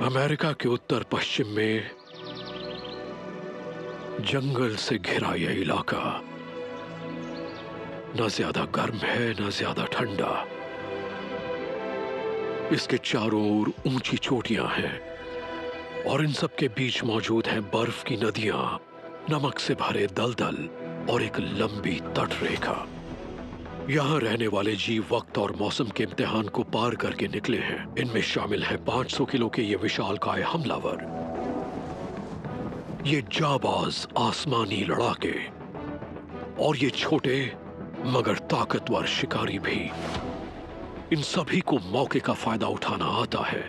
America के उत्तर पश्चिम में जंगल से घिरा यह इलाका न ज्यादा गर्म है न ज्यादा ठंडा। इसके चारों ओर ऊंची चोटियां हैं और इन सब के बीच मौजूद हैं बर्फ की नदियां, नमक से भरे दलदल और एक लंबी तट रेखा। यहां रहने वाले जीव वक्त और मौसम के इम्तिहान को पार करके निकले हैं। इनमें शामिल है 500 किलो के ये विशालकाय हमलावर, ये जाबाज आसमानी लड़ाके और ये छोटे मगर ताकतवर शिकारी भी। इन सभी को मौके का फायदा उठाना आता है।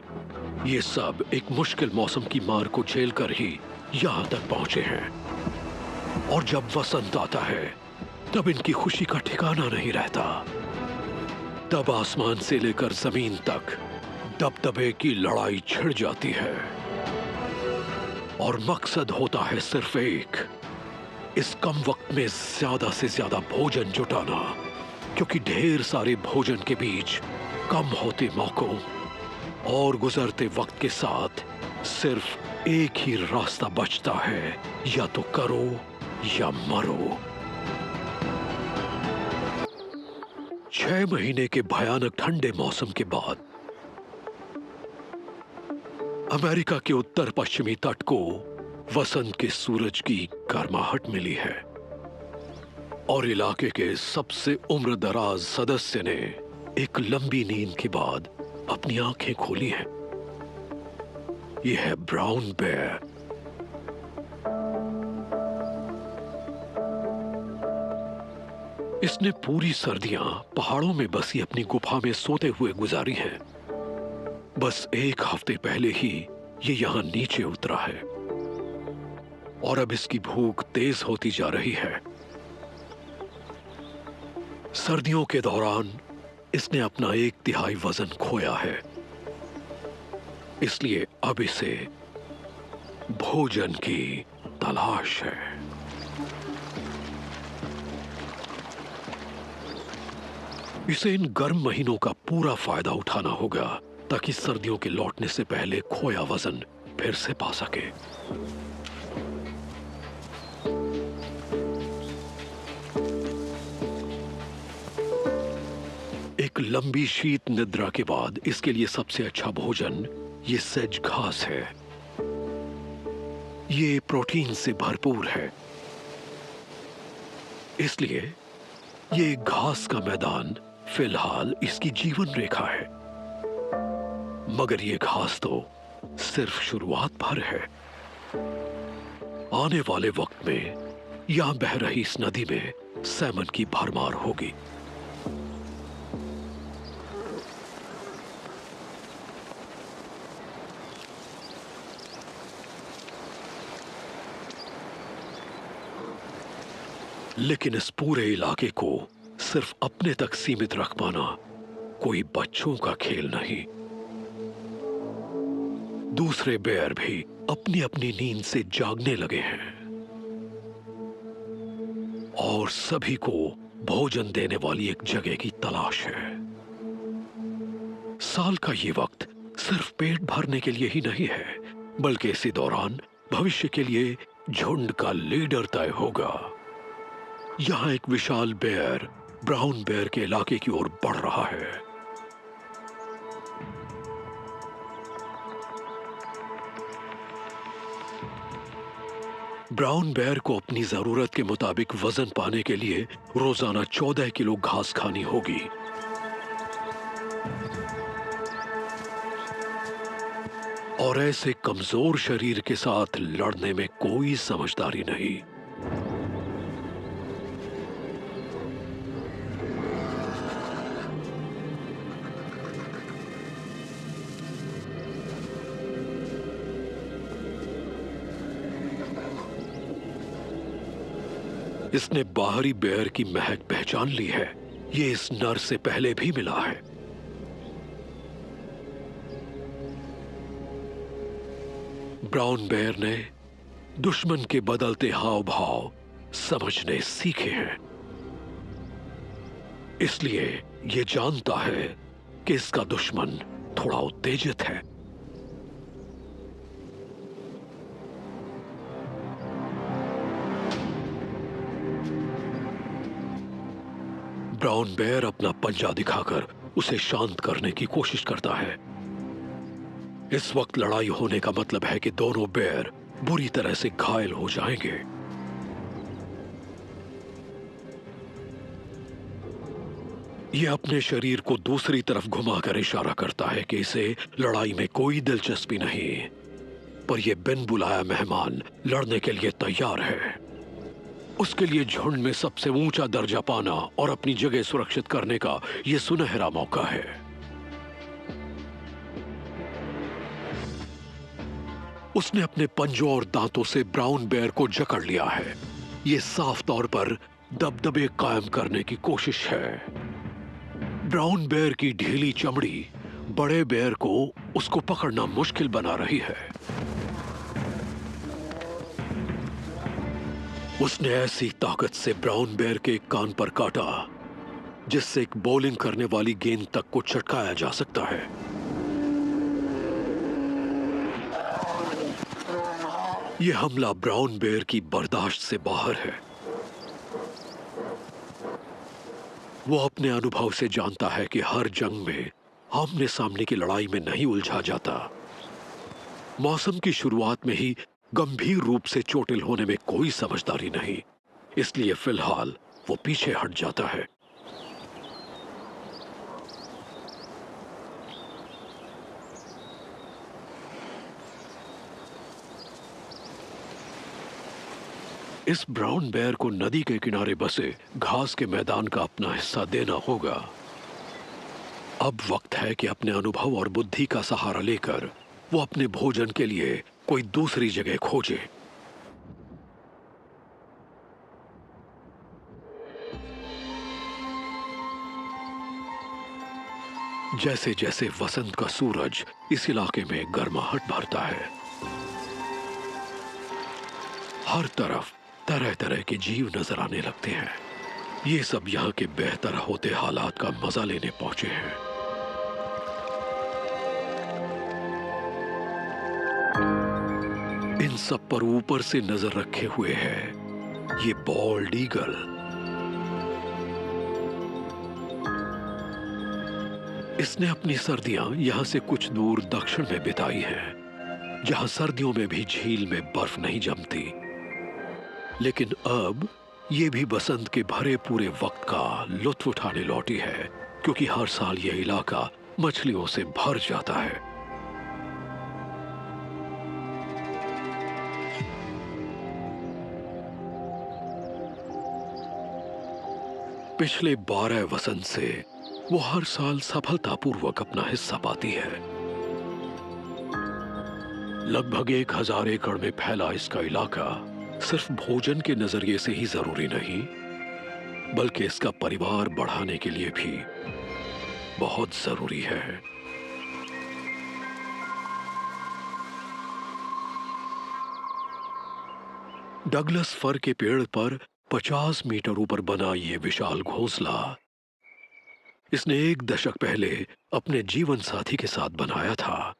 ये सब एक मुश्किल मौसम की मार को झेलकर ही यहां तक पहुंचे हैं। और जब वसंत आता है तब इनकी खुशी का ठिकाना नहीं रहता। तब आसमान से लेकर जमीन तक दबदबे की लड़ाई छिड़ जाती है और मकसद होता है सिर्फ एक, इस कम वक्त में ज्यादा से ज्यादा भोजन जुटाना, क्योंकि ढेर सारे भोजन के बीच कम होते मौकों और गुजरते वक्त के साथ सिर्फ एक ही रास्ता बचता है, या तो करो या मरो। 6 महीने के भयानक ठंडे मौसम के बाद अमेरिका के उत्तर पश्चिमी तट को वसंत के सूरज की गर्माहट मिली है और इलाके के सबसे उम्रदराज सदस्य ने एक लंबी नींद के बाद अपनी आंखें खोली हैं। यह है ब्राउन बेयर। इसने पूरी सर्दियां पहाड़ों में बसी अपनी गुफा में सोते हुए गुजारी हैं। बस एक हफ्ते पहले ही ये यहां नीचे उतरा है और अब इसकी भूख तेज होती जा रही है। सर्दियों के दौरान इसने अपना 1/3 वजन खोया है, इसलिए अब इसे भोजन की तलाश है। इसे इन गर्म महीनों का पूरा फायदा उठाना होगा ताकि सर्दियों के लौटने से पहले खोया वजन फिर से पा सके। एक लंबी शीत निद्रा के बाद इसके लिए सबसे अच्छा भोजन ये सेज घास है। ये प्रोटीन से भरपूर है, इसलिए ये घास का मैदान फिलहाल इसकी जीवन रेखा है। मगर ये घास तो सिर्फ शुरुआत भर है। आने वाले वक्त में यहां बह रही इस नदी में सैमन की भरमार होगी। लेकिन इस पूरे इलाके को सिर्फ अपने तक सीमित रख पाना कोई बच्चों का खेल नहीं। दूसरे बेयर भी अपनी अपनी नींद से जागने लगे हैं और सभी को भोजन देने वाली एक जगह की तलाश है। साल का ये वक्त सिर्फ पेट भरने के लिए ही नहीं है, बल्कि इसी दौरान भविष्य के लिए झुंड का लीडर तय होगा। यहां एक विशाल बेयर ब्राउन बेयर के इलाके की ओर बढ़ रहा है। ब्राउन बेयर को अपनी जरूरत के मुताबिक वजन पाने के लिए रोजाना 14 किलो घास खानी होगी। और ऐसे कमजोर शरीर के साथ लड़ने में कोई समझदारी नहीं। इसने बाहरी बेयर की महक पहचान ली है। ये इस नर से पहले भी मिला है। ब्राउन बेयर ने दुश्मन के बदलते हाव भाव समझने सीखे हैं, इसलिए ये जानता है कि इसका दुश्मन थोड़ा उत्तेजित है। ब्राउन बेयर अपना पंजा दिखाकर उसे शांत करने की कोशिश करता है। इस वक्त लड़ाई होने का मतलब है कि दोनों बेयर बुरी तरह से घायल हो जाएंगे। यह अपने शरीर को दूसरी तरफ घुमाकर इशारा करता है कि इसे लड़ाई में कोई दिलचस्पी नहीं, पर यह बिन बुलाया मेहमान लड़ने के लिए तैयार है। उसके लिए झुंड में सबसे ऊंचा दर्जा पाना और अपनी जगह सुरक्षित करने का यह सुनहरा मौका है। उसने अपने पंजों और दांतों से ब्राउन बेयर को जकड़ लिया है। यह साफ तौर पर दबदबे कायम करने की कोशिश है। ब्राउन बेयर की ढीली चमड़ी बड़े बेयर को उसको पकड़ना मुश्किल बना रही है। उसने ऐसी ताकत से ब्राउन बेयर के कान पर काटा जिससे एक बॉलिंग करने वाली गेंद तक को चटकाया जा सकता है। यह हमला ब्राउन बेयर की बर्दाश्त से बाहर है। वो अपने अनुभव से जानता है कि हर जंग में आमने सामने की लड़ाई में नहीं उलझा जाता। मौसम की शुरुआत में ही गंभीर रूप से चोटिल होने में कोई समझदारी नहीं, इसलिए फिलहाल वो पीछे हट जाता है। इस ब्राउन बेयर को नदी के किनारे बसे घास के मैदान का अपना हिस्सा देना होगा। अब वक्त है कि अपने अनुभव और बुद्धि का सहारा लेकर वो अपने भोजन के लिए कोई दूसरी जगह खोजे। जैसे जैसे वसंत का सूरज इस इलाके में गर्माहट भरता है, हर तरफ तरह तरह के जीव नजर आने लगते हैं। ये सब यहाँ के बेहतर होते हालात का मजा लेने पहुंचे हैं। इन सब पर ऊपर से नजर रखे हुए है ये बॉल्ड ईगल। इसने अपनी सर्दियां यहां से कुछ दूर दक्षिण में बिताई हैं, जहां सर्दियों में भी झील में बर्फ नहीं जमती। लेकिन अब ये भी बसंत के भरे पूरे वक्त का लुत्फ उठाने लौटी है, क्योंकि हर साल यह इलाका मछलियों से भर जाता है। पिछले 12 वसंत से वो हर साल सफलतापूर्वक अपना हिस्सा पाती है। लगभग 1000 एकड़ में फैला इसका इलाका सिर्फ भोजन के नजरिए से ही जरूरी नहीं, बल्कि इसका परिवार बढ़ाने के लिए भी बहुत जरूरी है। डगलस फर के पेड़ पर 50 मीटर ऊपर बना यह विशाल घोंसला इसने 1 दशक पहले अपने जीवन साथी के साथ बनाया था।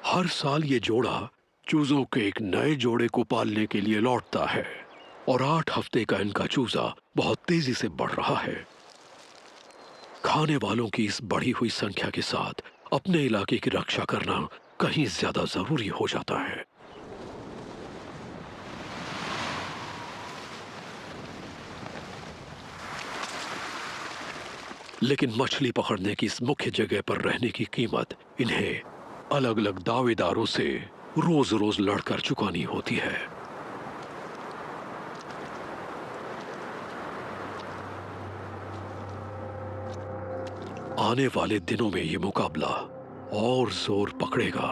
हर साल ये जोड़ा चूजों के एक नए जोड़े को पालने के लिए लौटता है और 8 हफ्ते का इनका चूजा बहुत तेजी से बढ़ रहा है। खाने वालों की इस बढ़ी हुई संख्या के साथ अपने इलाके की रक्षा करना कहीं ज्यादा जरूरी हो जाता है। लेकिन मछली पकड़ने की इस मुख्य जगह पर रहने की कीमत इन्हें अलग अलग दावेदारों से रोज रोज लड़कर चुकानी होती है। आने वाले दिनों में यह मुकाबला और जोर पकड़ेगा।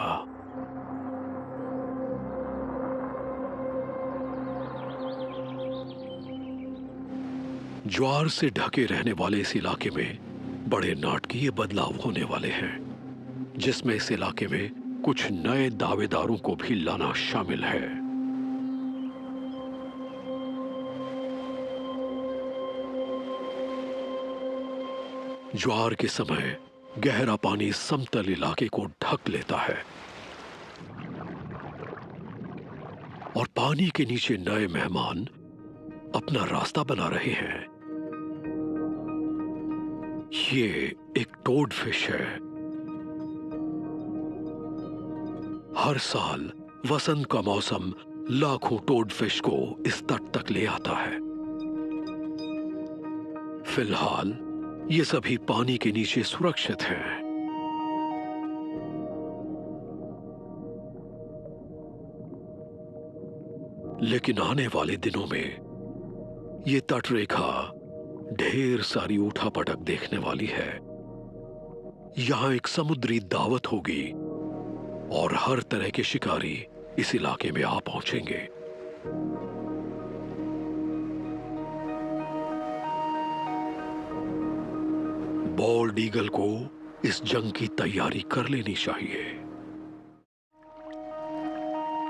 ज्वार से ढके रहने वाले इस इलाके में बड़े नाटकीय बदलाव होने वाले हैं, जिसमें इस इलाके में कुछ नए दावेदारों को भी लाना शामिल है। ज्वार के समय गहरा पानी समतल इलाके को ढक लेता है और पानी के नीचे नए मेहमान अपना रास्ता बना रहे हैं। ये एक टोड फिश है। हर साल वसंत का मौसम लाखों टोड फिश को इस तट तक ले आता है। फिलहाल ये सभी पानी के नीचे सुरक्षित हैं। लेकिन आने वाले दिनों में ये तट रेखा ढेर सारी उठापटक देखने वाली है। यहां एक समुद्री दावत होगी और हर तरह के शिकारी इस इलाके में आ पहुंचेंगे। बॉल्ड ईगल को इस जंग की तैयारी कर लेनी चाहिए।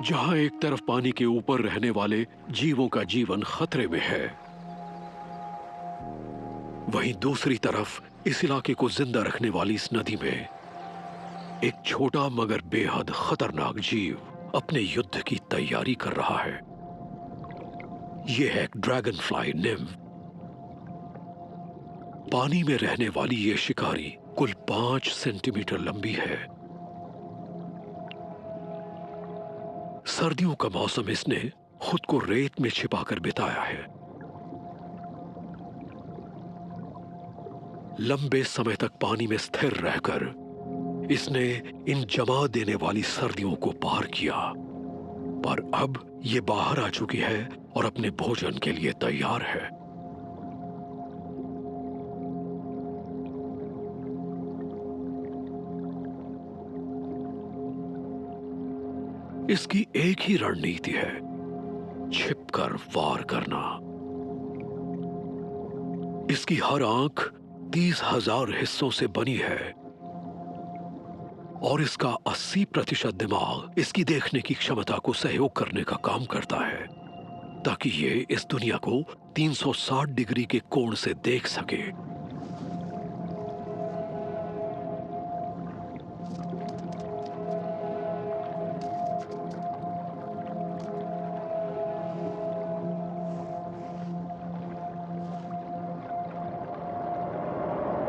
जहां एक तरफ पानी के ऊपर रहने वाले जीवों का जीवन खतरे में है, वहीं दूसरी तरफ इस इलाके को जिंदा रखने वाली इस नदी में एक छोटा मगर बेहद खतरनाक जीव अपने युद्ध की तैयारी कर रहा है। यह है एक ड्रैगन फ्लाई निम्फ। पानी में रहने वाली यह शिकारी कुल 5 सेंटीमीटर लंबी है। सर्दियों का मौसम इसने खुद को रेत में छिपाकर बिताया है। लंबे समय तक पानी में स्थिर रहकर इसने इन जमा देने वाली सर्दियों को पार किया, पर अब ये बाहर आ चुकी है और अपने भोजन के लिए तैयार है। इसकी एक ही रणनीति है, छिपकर वार करना। इसकी हर आंख 30,000 हिस्सों से बनी है और इसका 80% दिमाग इसकी देखने की क्षमता को सहयोग करने का काम करता है, ताकि ये इस दुनिया को 360 डिग्री के कोण से देख सके।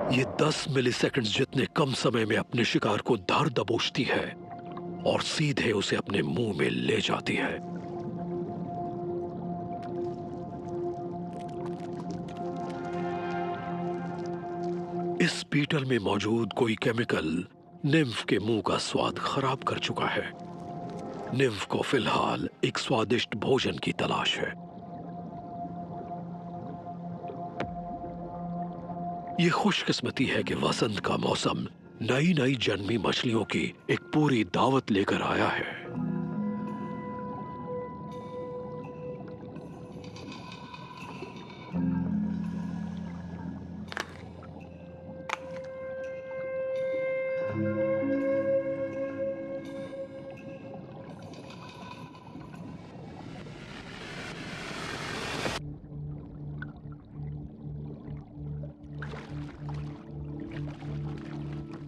ये 10 मिलीसेकंड्स जितने कम समय में अपने शिकार को धर दबोचती है और सीधे उसे अपने मुंह में ले जाती है। इस बीटल में मौजूद कोई केमिकल निम्फ के मुंह का स्वाद खराब कर चुका है। निम्फ को फिलहाल एक स्वादिष्ट भोजन की तलाश है। ये खुशकिस्मती है कि वसंत का मौसम नई नई जन्मी मछलियों की एक पूरी दावत लेकर आया है।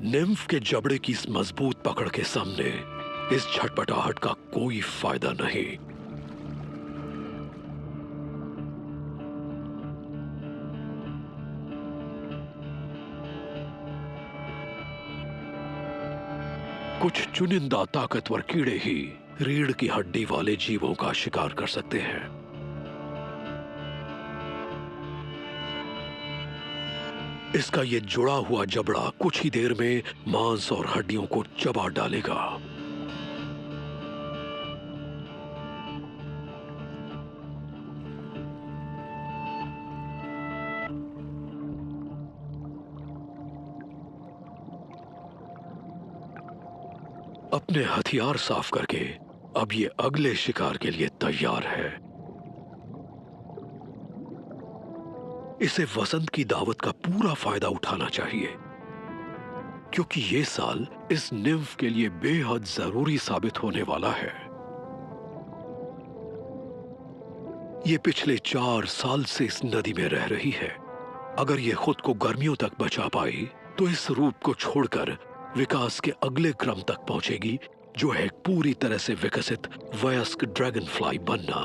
निम्फ के जबड़े की इस मजबूत पकड़ के सामने इस झटपटाहट का कोई फायदा नहीं। कुछ चुनिंदा ताकतवर कीड़े ही रीढ़ की हड्डी वाले जीवों का शिकार कर सकते हैं। इसका ये जुड़ा हुआ जबड़ा कुछ ही देर में मांस और हड्डियों को चबा डालेगा। अपने हथियार साफ करके अब ये अगले शिकार के लिए तैयार है। इसे वसंत की दावत का पूरा फायदा उठाना चाहिए, क्योंकि ये साल इस निम्फ के लिए बेहद जरूरी साबित होने वाला है। ये पिछले 4 साल से इस नदी में रह रही है। अगर ये खुद को गर्मियों तक बचा पाई तो इस रूप को छोड़कर विकास के अगले क्रम तक पहुंचेगी, जो है पूरी तरह से विकसित वयस्क ड्रैगन फ्लाई बनना।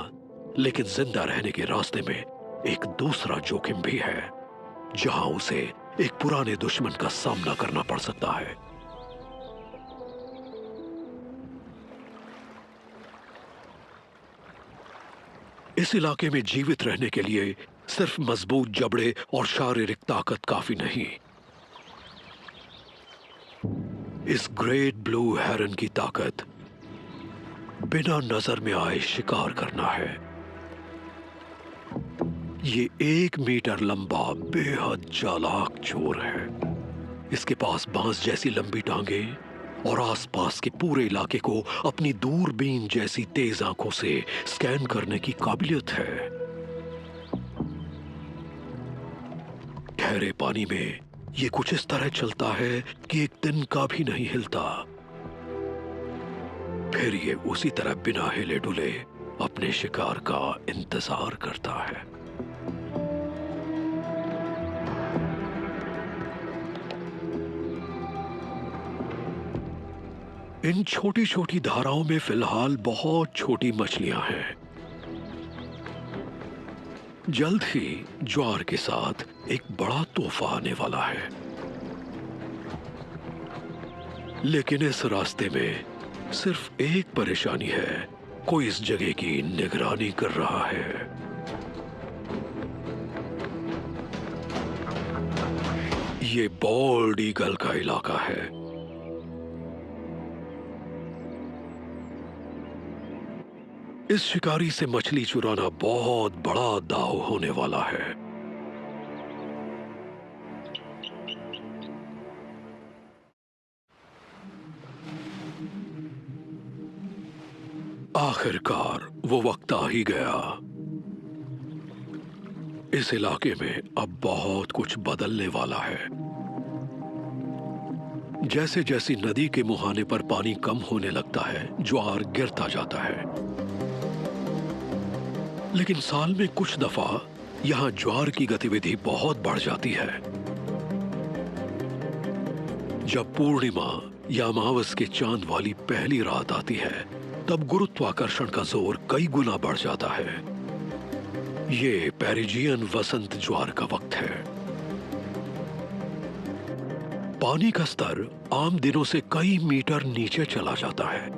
लेकिन जिंदा रहने के रास्ते में एक दूसरा जोखिम भी है, जहां उसे एक पुराने दुश्मन का सामना करना पड़ सकता है। इस इलाके में जीवित रहने के लिए सिर्फ मजबूत जबड़े और शारीरिक ताकत काफी नहीं। इस ग्रेट ब्लू हेरन की ताकत बिना नजर में आए शिकार करना है। ये 1 मीटर लंबा बेहद चालाक चोर है। इसके पास बांस जैसी लंबी टांगें और आसपास के पूरे इलाके को अपनी दूरबीन जैसी तेज आंखों से स्कैन करने की काबिलियत है। गहरे पानी में ये कुछ इस तरह चलता है कि एक दिन का भी नहीं हिलता। फिर ये उसी तरह बिना हिले डुले अपने शिकार का इंतजार करता है। इन छोटी छोटी धाराओं में फिलहाल बहुत छोटी मछलियां हैं। जल्द ही ज्वार के साथ एक बड़ा तोहफा आने वाला है। लेकिन इस रास्ते में सिर्फ एक परेशानी है, कोई इस जगह की निगरानी कर रहा है। ये बॉल्ड ईगल का इलाका है। इस शिकारी से मछली चुराना बहुत बड़ा दांव होने वाला है। आखिरकार वो वक्त आ ही गया। इस इलाके में अब बहुत कुछ बदलने वाला है। जैसे जैसे नदी के मुहाने पर पानी कम होने लगता है, ज्वार गिरता जाता है। लेकिन साल में कुछ दफा यहां ज्वार की गतिविधि बहुत बढ़ जाती है। जब पूर्णिमा या अमावस के चांद वाली पहली रात आती है, तब गुरुत्वाकर्षण का जोर कई गुना बढ़ जाता है। ये पेरिजियन वसंत ज्वार का वक्त है। पानी का स्तर आम दिनों से कई मीटर नीचे चला जाता है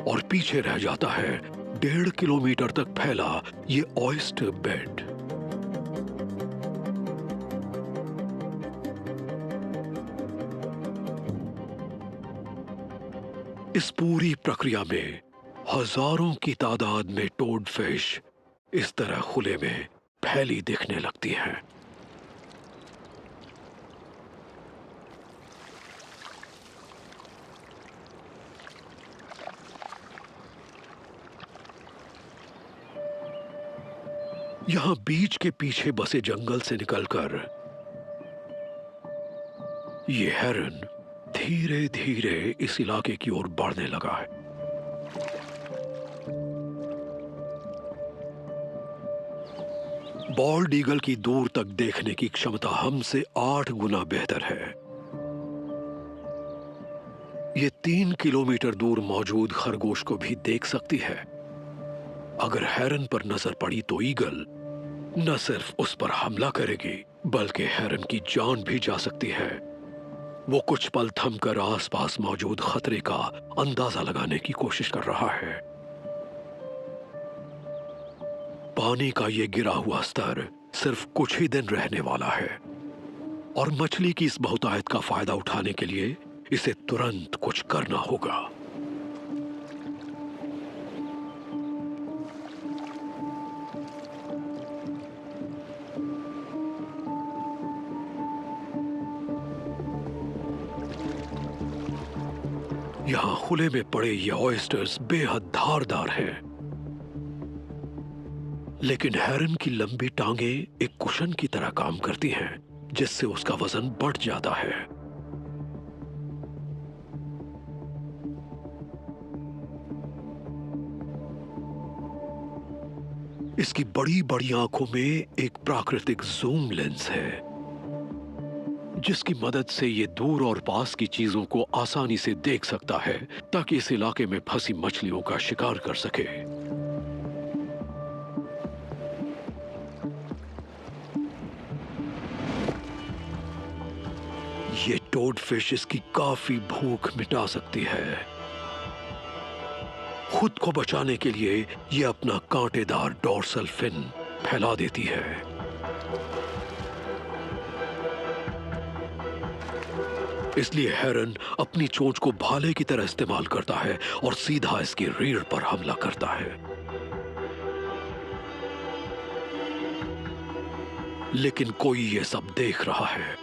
और पीछे रह जाता है 1.5 किलोमीटर तक फैला ये ऑयस्टर बेड। इस पूरी प्रक्रिया में हजारों की तादाद में टोड फिश इस तरह खुले में फैली दिखने लगती हैं। यहां बीच के पीछे बसे जंगल से निकलकर ये हेरन धीरे धीरे इस इलाके की ओर बढ़ने लगा है। बॉल्ड ईगल की दूर तक देखने की क्षमता हमसे 8 गुना बेहतर है। ये 3 किलोमीटर दूर मौजूद खरगोश को भी देख सकती है। अगर हेरन पर नजर पड़ी तो ईगल न सिर्फ उस पर हमला करेगी, बल्कि हेरन की जान भी जा सकती है। वो कुछ पल थमकर आसपास मौजूद खतरे का अंदाजा लगाने की कोशिश कर रहा है। पानी का ये गिरा हुआ स्तर सिर्फ कुछ ही दिन रहने वाला है और मछली की इस बहुतायत का फायदा उठाने के लिए इसे तुरंत कुछ करना होगा। यहां खुले में पड़े ये ऑयस्टर्स बेहद धारदार हैं, लेकिन हेरन की लंबी टांगें एक कुशन की तरह काम करती हैं, जिससे उसका वजन बढ़ जाता है। इसकी बड़ी बड़ी आंखों में एक प्राकृतिक जूम लेंस है, जिसकी मदद से ये दूर और पास की चीजों को आसानी से देख सकता है, ताकि इस इलाके में फंसी मछलियों का शिकार कर सके। ये टोडफिश इसकी काफी भूख मिटा सकती है। खुद को बचाने के लिए ये अपना कांटेदार डोर्सल फिन फैला देती है। इसलिए हेरन अपनी चोंच को भाले की तरह इस्तेमाल करता है और सीधा इसकी रीढ़ पर हमला करता है। लेकिन कोई ये सब देख रहा है।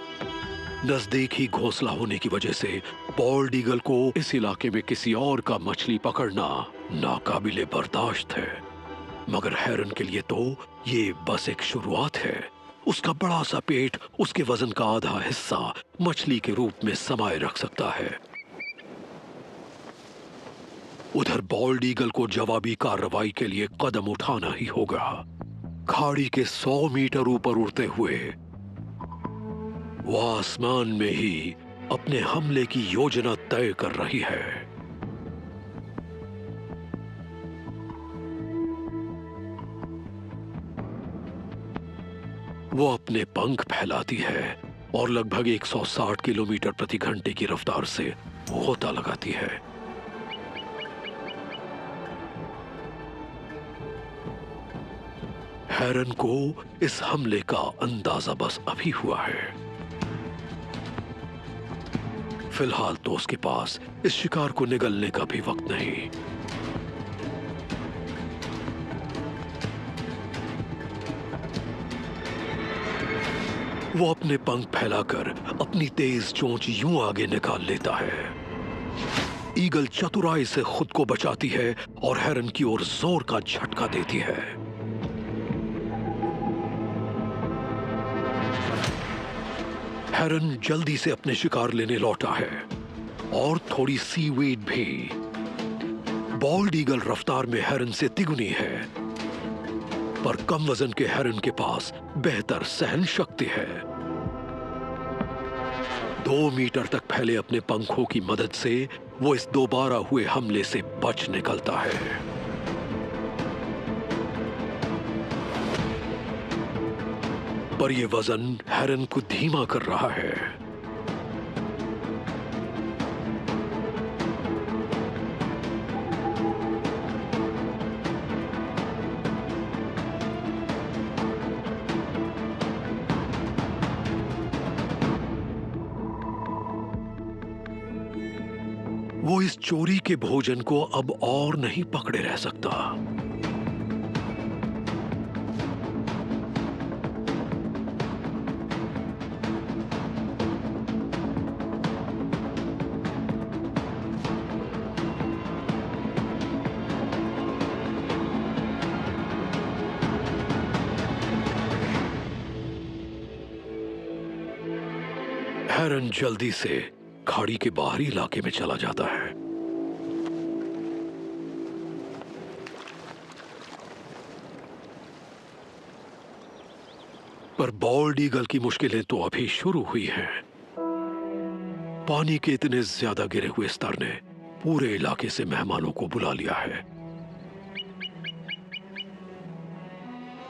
नजदीक ही घोंसला होने की वजह से बॉल्ड ईगल को इस इलाके में किसी और का मछली पकड़ना नाकाबिले बर्दाश्त है। मगर हेरन के लिए तो ये बस एक शुरुआत है। उसका बड़ा सा पेट उसके वजन का आधा हिस्सा मछली के रूप में समाये रख सकता है। उधर बॉल्ड ईगल को जवाबी कार्रवाई के लिए कदम उठाना ही होगा। खाड़ी के 100 मीटर ऊपर उड़ते हुए वो आसमान में ही अपने हमले की योजना तय कर रही है। वो अपने पंख फैलाती है और लगभग 160 किलोमीटर प्रति घंटे की रफ्तार से गोता लगाती है। हेरन को इस हमले का अंदाजा बस अभी हुआ है। फिलहाल तो उसके पास इस शिकार को निगलने का भी वक्त नहीं। वो अपने पंख फैलाकर अपनी तेज चोंच यूं आगे निकाल लेता है। ईगल चतुराई से खुद को बचाती है और हेरन की ओर जोर का झटका देती है। हेरन जल्दी से अपने शिकार लेने लौटा है और थोड़ी सीवीड भी। बॉल्ड ईगल रफ्तार में हेरन से तिगुनी है, पर कम वजन के हेरन के पास बेहतर सहन शक्ति है। 2 मीटर तक फैले अपने पंखों की मदद से वो इस दोबारा हुए हमले से बच निकलता है। पर यह वजन हेरन को धीमा कर रहा है। वो इस चोरी के भोजन को अब और नहीं पकड़े रह सकता। हेरन जल्दी से खाड़ी के बाहरी इलाके में चला जाता है। पर बॉल्ड ईगल की मुश्किलें तो अभी शुरू हुई हैं। पानी के इतने ज्यादा गिरे हुए स्तर ने पूरे इलाके से मेहमानों को बुला लिया है।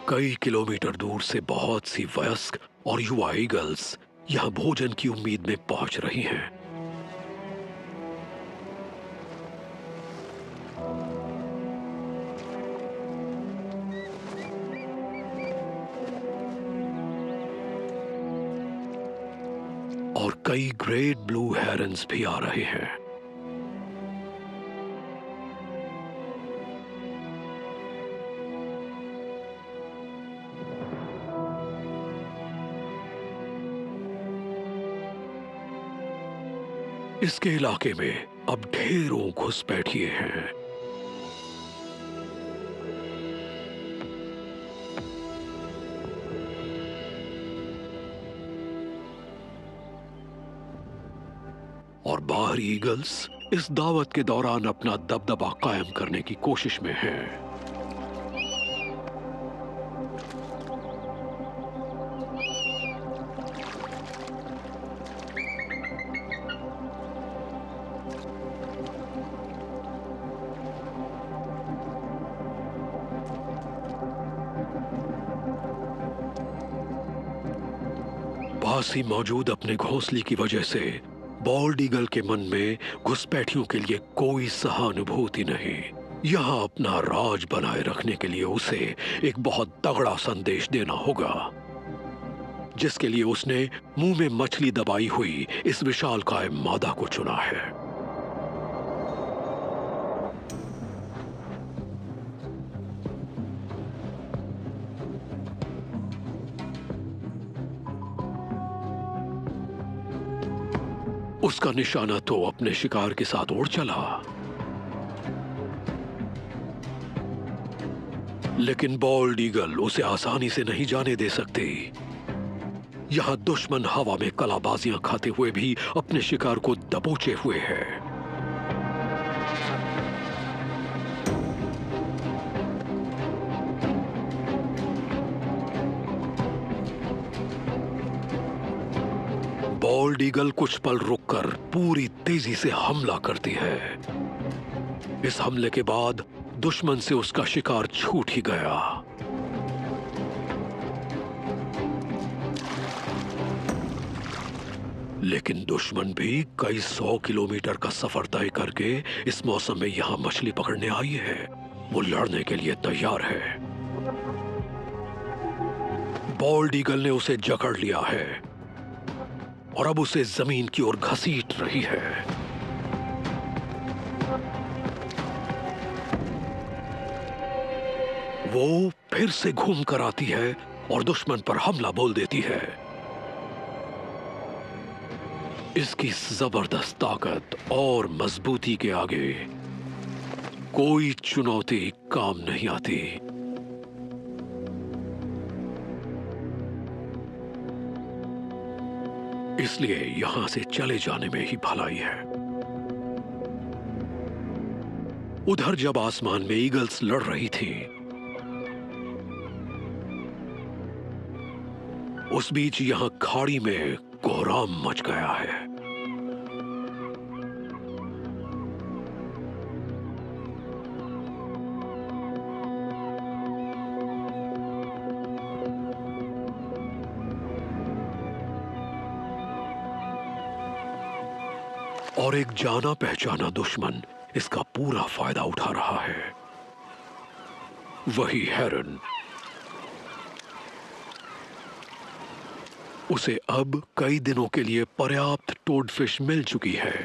कई किलोमीटर दूर से बहुत सी वयस्क और युवा ईगल्स यहां भोजन की उम्मीद में पहुंच रही हैं। और कई ग्रेट ब्लू हेरन्स भी आ रहे हैं। इसके इलाके में अब ढेरों घुसपैठिए हैं। और बाहरी ईगल्स इस दावत के दौरान अपना दबदबा कायम करने की कोशिश में हैं। पास ही मौजूद अपने घोंसले की वजह से बॉल्ड ईगल के मन में घुसपैठियों के लिए कोई सहानुभूति नहीं। यहाँ अपना राज बनाए रखने के लिए उसे एक बहुत तगड़ा संदेश देना होगा, जिसके लिए उसने मुंह में मछली दबाई हुई इस विशालकाय मादा को चुना है। उसका निशाना तो अपने शिकार के साथ उड़ चला, लेकिन बॉल्ड ईगल उसे आसानी से नहीं जाने दे सकती। यहां दुश्मन हवा में कलाबाजियां खाते हुए भी अपने शिकार को दबोचे हुए है। बॉल्ड ईगल कुछ पल रुककर पूरी तेजी से हमला करती है। इस हमले के बाद दुश्मन से उसका शिकार छूट ही गया। लेकिन दुश्मन भी कई 100 किलोमीटर का सफर तय करके इस मौसम में यहां मछली पकड़ने आई है। वो लड़ने के लिए तैयार है। बॉल्ड ईगल ने उसे जकड़ लिया है और अब उसे जमीन की ओर घसीट रही है। वो फिर से घूम कर आती है और दुश्मन पर हमला बोल देती है। इसकी जबरदस्त ताकत और मजबूती के आगे कोई चुनौती काम नहीं आती। इसलिए यहां से चले जाने में ही भलाई है। उधर जब आसमान में ईगल्स लड़ रही थी, उस बीच यहां खाड़ी में कोहराम मच गया है। और एक जाना पहचाना दुश्मन इसका पूरा फायदा उठा रहा है। वही हेरन। उसे अब कई दिनों के लिए पर्याप्त टोडफिश मिल चुकी है।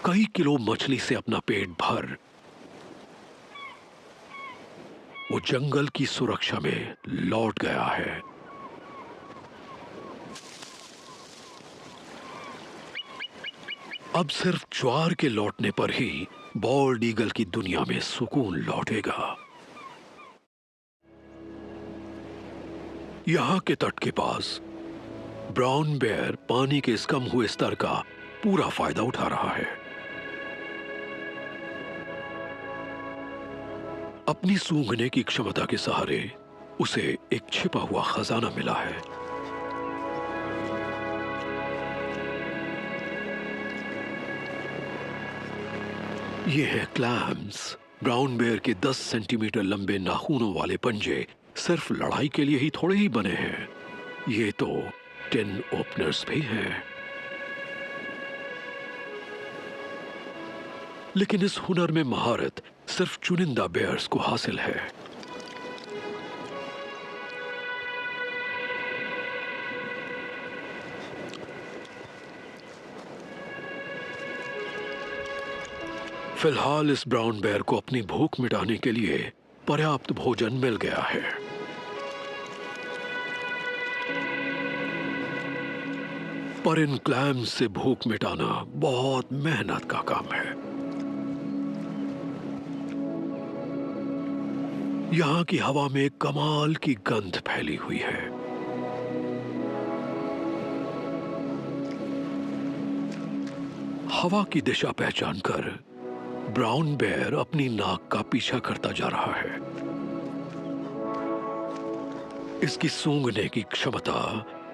कई किलो मछली से अपना पेट भर वो जंगल की सुरक्षा में लौट गया है। अब सिर्फ ज्वार के लौटने पर ही बॉल्ड ईगल की दुनिया में सुकून लौटेगा। यहां के तट के पास ब्राउन बेयर पानी के इस कम हुए स्तर का पूरा फायदा उठा रहा है। अपनी सूंघने की क्षमता के सहारे उसे एक छिपा हुआ खजाना मिला है। ये है क्लैम्स। ब्राउन बेयर के 10 सेंटीमीटर लंबे नाखूनों वाले पंजे सिर्फ लड़ाई के लिए ही थोड़े ही बने हैं। ये तो टिन ओपनर्स भी हैं। लेकिन इस हुनर में महारत सिर्फ चुनिंदा बेयर्स को हासिल है। फिलहाल इस ब्राउन बेयर को अपनी भूख मिटाने के लिए पर्याप्त भोजन मिल गया है। पर इन क्लैम्स से भूख मिटाना बहुत मेहनत का काम है। यहां की हवा में कमाल की गंध फैली हुई है। हवा की दिशा पहचान कर ब्राउन बेयर अपनी नाक का पीछा करता जा रहा है। इसकी सूंघने की क्षमता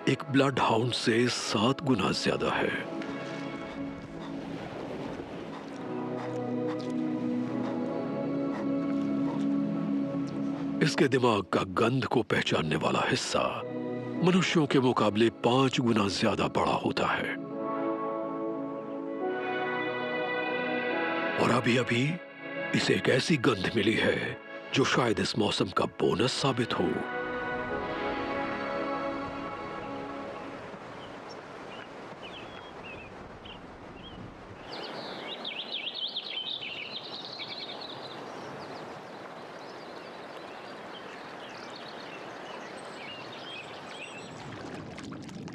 एक ब्लड हाउंड से 7 गुना ज्यादा है। इसके दिमाग का गंध को पहचानने वाला हिस्सा मनुष्यों के मुकाबले 5 गुना ज्यादा बड़ा होता है। और अभी अभी इसे एक ऐसी गंध मिली है जो शायद इस मौसम का बोनस साबित हो।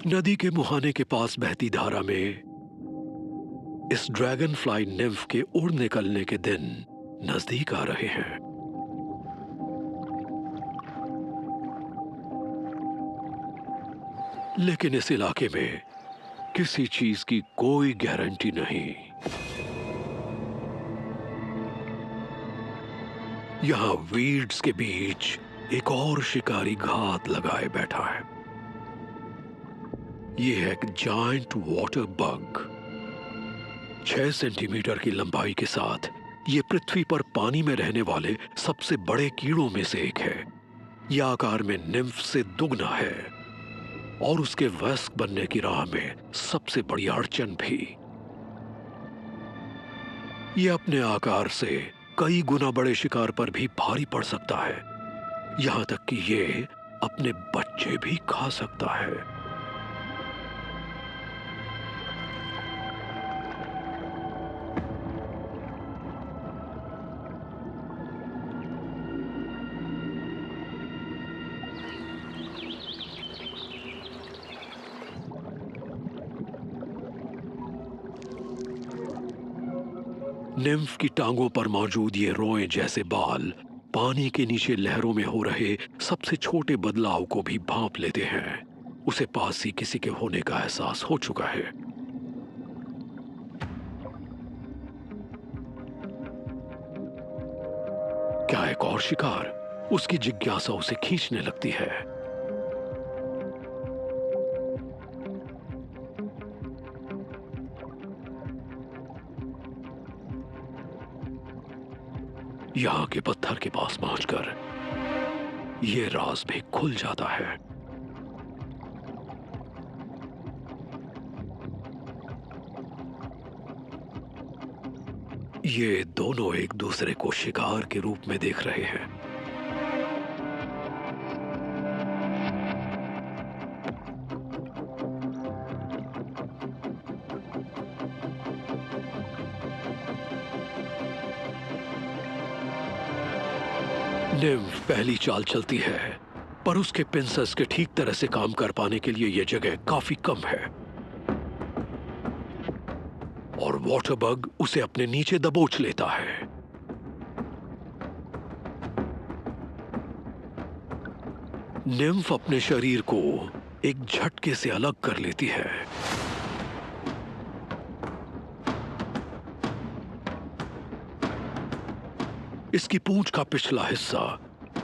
नदी के मुहाने के पास बहती धारा में इस ड्रैगन फ्लाई निम्फ के उड़ निकलने के दिन नजदीक आ रहे हैं। लेकिन इस इलाके में किसी चीज की कोई गारंटी नहीं। यहां वीड्स के बीच एक और शिकारी घात लगाए बैठा है। यह है एक जायंट वाटर बग। 6 सेंटीमीटर की लंबाई के साथ यह पृथ्वी पर पानी में रहने वाले सबसे बड़े कीड़ों में से एक है। यह आकार में निम्फ से दुगना है और उसके वयस्क बनने की राह में सबसे बड़ी अड़चन भी। यह अपने आकार से कई गुना बड़े शिकार पर भी भारी पड़ सकता है। यहां तक कि यह अपने बच्चे भी खा सकता है। निम्फ की टांगों पर मौजूद ये रोए जैसे बाल पानी के नीचे लहरों में हो रहे सबसे छोटे बदलाव को भी भांप लेते हैं। उसे पास ही किसी के होने का एहसास हो चुका है। क्या एक और शिकार? उसकी जिज्ञासा उसे खींचने लगती है। यहां के पत्थर के पास पहुंचकर यह राज भी खुल जाता है। ये दोनों एक दूसरे को शिकार के रूप में देख रहे हैं। निम्फ पहली चाल चलती है, पर उसके पिंसस के ठीक तरह से काम कर पाने के लिए यह जगह काफी कम है और वाटर बग उसे अपने नीचे दबोच लेता है। निम्फ अपने शरीर को एक झटके से अलग कर लेती है। इसकी पूंछ का पिछला हिस्सा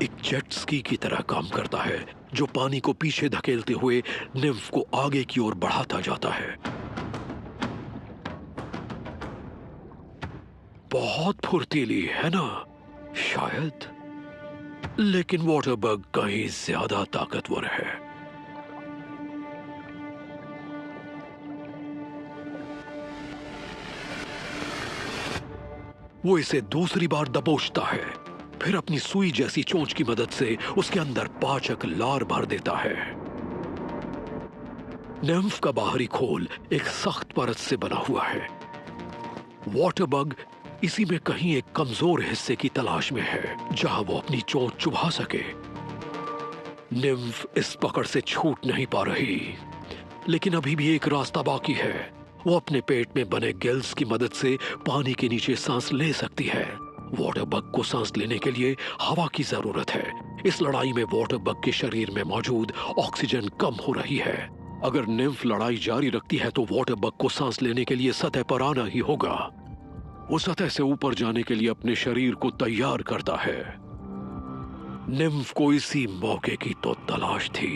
एक जेट स्की की तरह काम करता है, जो पानी को पीछे धकेलते हुए निम्फ को आगे की ओर बढ़ाता जाता है। बहुत फुर्तीली है ना? शायद, लेकिन वाटर बग कहीं ज्यादा ताकतवर है। वो इसे दूसरी बार दबोचता है, फिर अपनी सुई जैसी चोंच की मदद से उसके अंदर पाचक लार भर देता है। निम्फ का बाहरी खोल एक सख्त परत से बना हुआ है। वाटर बग इसी में कहीं एक कमजोर हिस्से की तलाश में है, जहां वो अपनी चोंच चुभा सके। निम्फ इस पकड़ से छूट नहीं पा रही, लेकिन अभी भी एक रास्ता बाकी है। वो अपने पेट में बने गिल्स की मदद से पानी के नीचे सांस ले सकती है। वाटर बग को सांस लेने के लिए हवा की जरूरत है। इस लड़ाई में वाटर बग के शरीर में मौजूद ऑक्सीजन कम हो रही है। अगर निम्फ लड़ाई जारी रखती है तो वाटर बग को सांस लेने के लिए सतह पर आना ही होगा। वो सतह से ऊपर जाने के लिए अपने शरीर को तैयार करता है। निम्फ को इसी मौके की तो तलाश थी।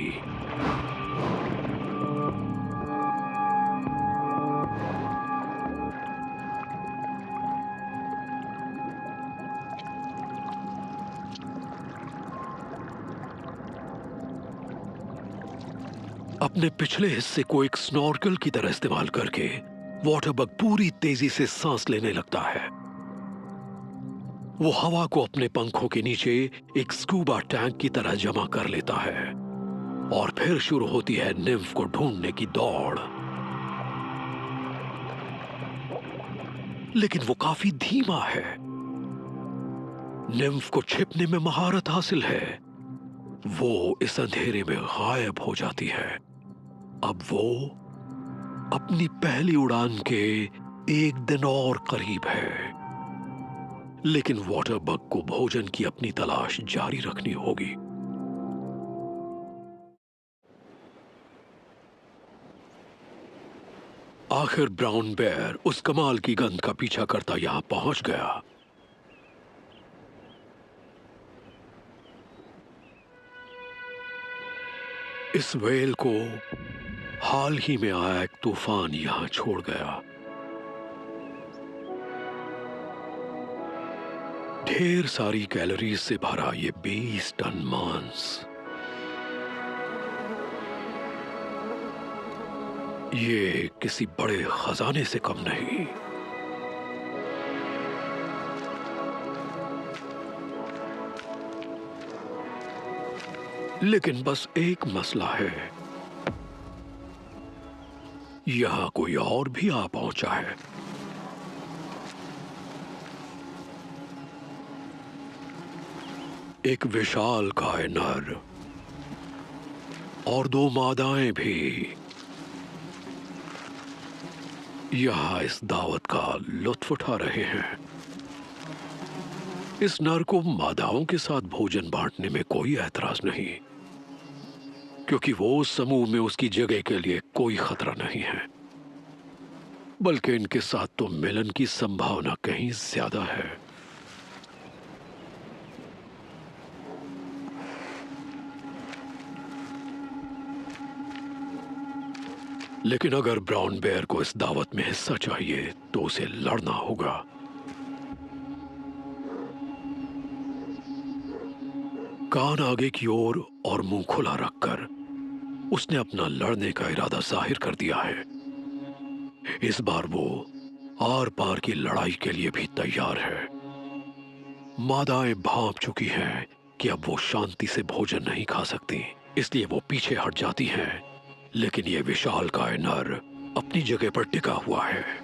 अपने पिछले हिस्से को एक स्नॉर्कल की तरह इस्तेमाल करके वाटरबग पूरी तेजी से सांस लेने लगता है। वो हवा को अपने पंखों के नीचे एक स्कूबा टैंक की तरह जमा कर लेता है और फिर शुरू होती है निम्फ को ढूंढने की दौड़। लेकिन वो काफी धीमा है। निम्फ को छिपने में महारत हासिल है। वो इस अंधेरे में गायब हो जाती है। अब वो अपनी पहली उड़ान के एक दिन और करीब है। लेकिन वाटरबग को भोजन की अपनी तलाश जारी रखनी होगी। आखिर ब्राउन बेयर उस कमाल की गंध का पीछा करता यहां पहुंच गया। इस व्हेल को हाल ही में आया एक तूफान यहां छोड़ गया। ढेर सारी कैलोरीज से भरा ये 20 टन मांस ये किसी बड़े खजाने से कम नहीं। लेकिन बस एक मसला है, यहां कोई और भी आ पहुंचा है। एक विशाल काय नर और 2 मादाएं भी यहां इस दावत का लुत्फ उठा रहे हैं। इस नर को मादाओं के साथ भोजन बांटने में कोई ऐतराज नहीं, क्योंकि वो उस समूह में उसकी जगह के लिए कोई खतरा नहीं है। बल्कि इनके साथ तो मिलन की संभावना कहीं ज्यादा है। लेकिन अगर ब्राउन बेयर को इस दावत में हिस्सा चाहिए तो उसे लड़ना होगा। कान आगे की ओर और मुंह खुला रखकर उसने अपना लड़ने का इरादा जाहिर कर दिया है। इस बार वो आर पार की लड़ाई के लिए भी तैयार है। मादाएं भांप चुकी हैं कि अब वो शांति से भोजन नहीं खा सकती, इसलिए वो पीछे हट जाती हैं। लेकिन ये विशाल काय नर अपनी जगह पर टिका हुआ है।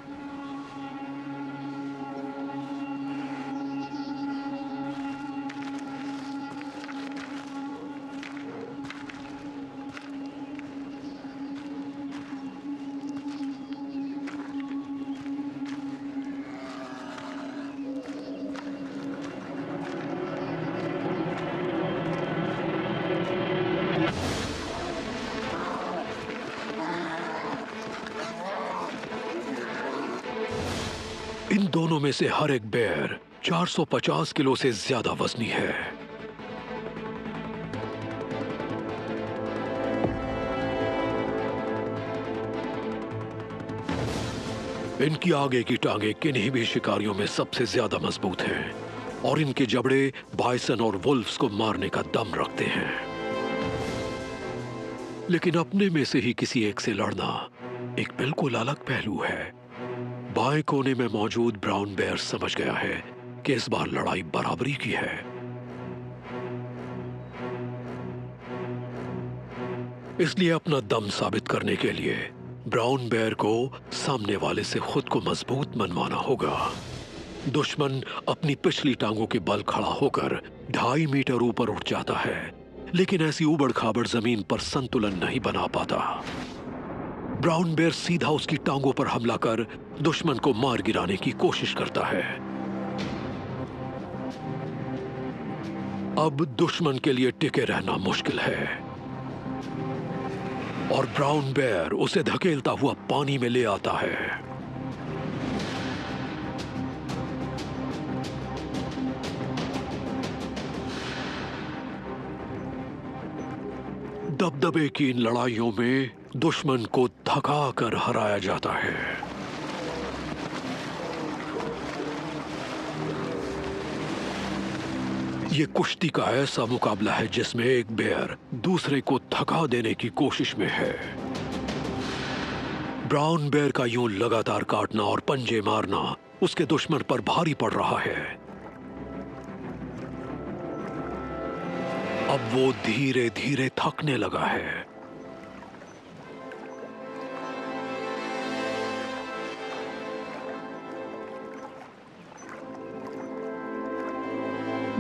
इन दोनों में से हर एक बेयर 450 किलो से ज्यादा वजनी है। इनकी आगे की टांगें किन्हीं भी शिकारियों में सबसे ज्यादा मजबूत हैं और इनके जबड़े बाइसन और वुल्फ्स को मारने का दम रखते हैं। लेकिन अपने में से ही किसी एक से लड़ना एक बिल्कुल अलग पहलू है। बाएं कोने में मौजूद ब्राउन बेयर समझ गया है कि इस बार लड़ाई बराबरी की है। इसलिए अपना दम साबित करने के लिए ब्राउन बेयर को सामने वाले से खुद को मजबूत मनवाना होगा। दुश्मन अपनी पिछली टांगों के बल खड़ा होकर 2.5 मीटर ऊपर उठ जाता है, लेकिन ऐसी उबड़ खाबड़ जमीन पर संतुलन नहीं बना पाता। ब्राउन बेयर सीधा उसकी टांगों पर हमला कर दुश्मन को मार गिराने की कोशिश करता है। अब दुश्मन के लिए टिके रहना मुश्किल है और ब्राउन बेयर उसे धकेलता हुआ पानी में ले आता है। दबदबे की इन लड़ाइयों में दुश्मन को थका कर हराया जाता है। ये कुश्ती का ऐसा मुकाबला है जिसमें एक बेयर दूसरे को थका देने की कोशिश में है। ब्राउन बेयर का यूं लगातार काटना और पंजे मारना उसके दुश्मन पर भारी पड़ रहा है। अब वो धीरे धीरे थकने लगा है।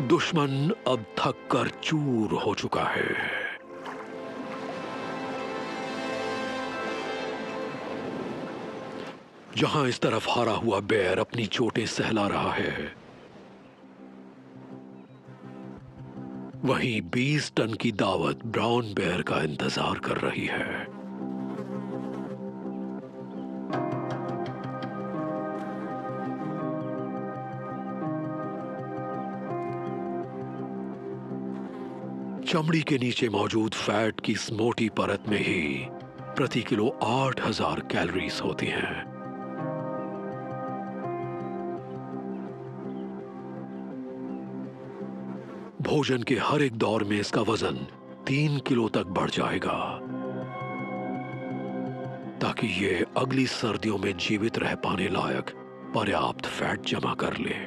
दुश्मन अब थक कर चूर हो चुका है। जहां इस तरफ हारा हुआ बेयर अपनी चोटें सहला रहा है, वहीं 20 टन की दावत ब्राउन बेयर का इंतजार कर रही है। चमड़ी के नीचे मौजूद फैट की इस मोटी परत में ही प्रति किलो 8000 कैलोरीज होती हैं। भोजन के हर एक दौर में इसका वजन 3 किलो तक बढ़ जाएगा, ताकि ये अगली सर्दियों में जीवित रह पाने लायक पर्याप्त फैट जमा कर ले।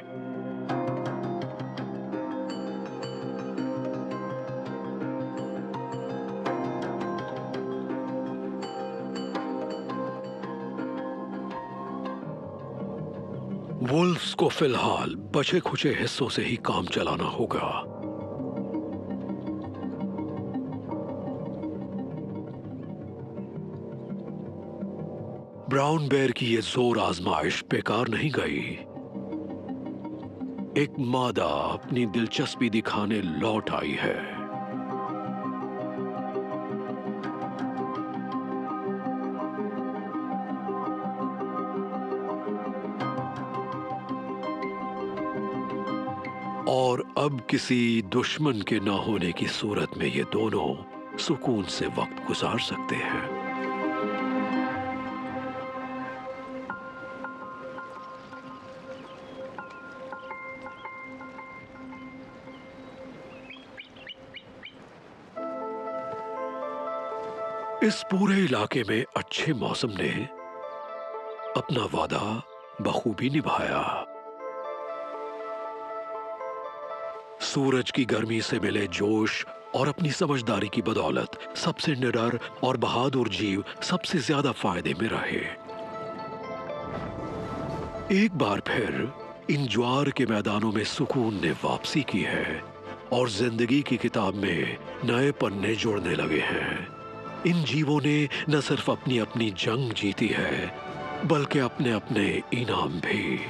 वुल्फ्स को फिलहाल बचे खुचे हिस्सों से ही काम चलाना होगा। ब्राउन बेयर की ये जोर आजमाइश बेकार नहीं गई। एक मादा अपनी दिलचस्पी दिखाने लौट आई है। और अब किसी दुश्मन के ना होने की सूरत में ये दोनों सुकून से वक्त गुजार सकते हैं। इस पूरे इलाके में अच्छे मौसम ने अपना वादा बखूबी निभाया। सूरज की गर्मी से मिले जोश और अपनी समझदारी की बदौलत सबसे निडर और बहादुर जीव सबसे ज्यादा फायदे में रहे। एक बार फिर इन ज्वार के मैदानों में सुकून ने वापसी की है और जिंदगी की किताब में नए पन्ने जोड़ने लगे हैं। इन जीवों ने न सिर्फ अपनी अपनी जंग जीती है, बल्कि अपने अपने इनाम भी।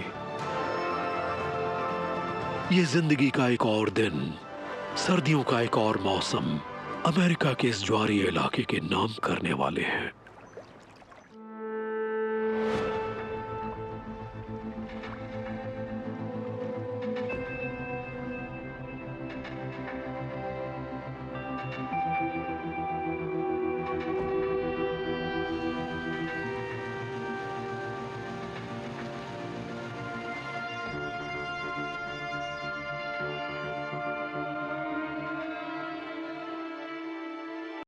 ये जिंदगी का एक और दिन, सर्दियों का एक और मौसम अमेरिका के इस ज्वारीय इलाके के नाम करने वाले हैं।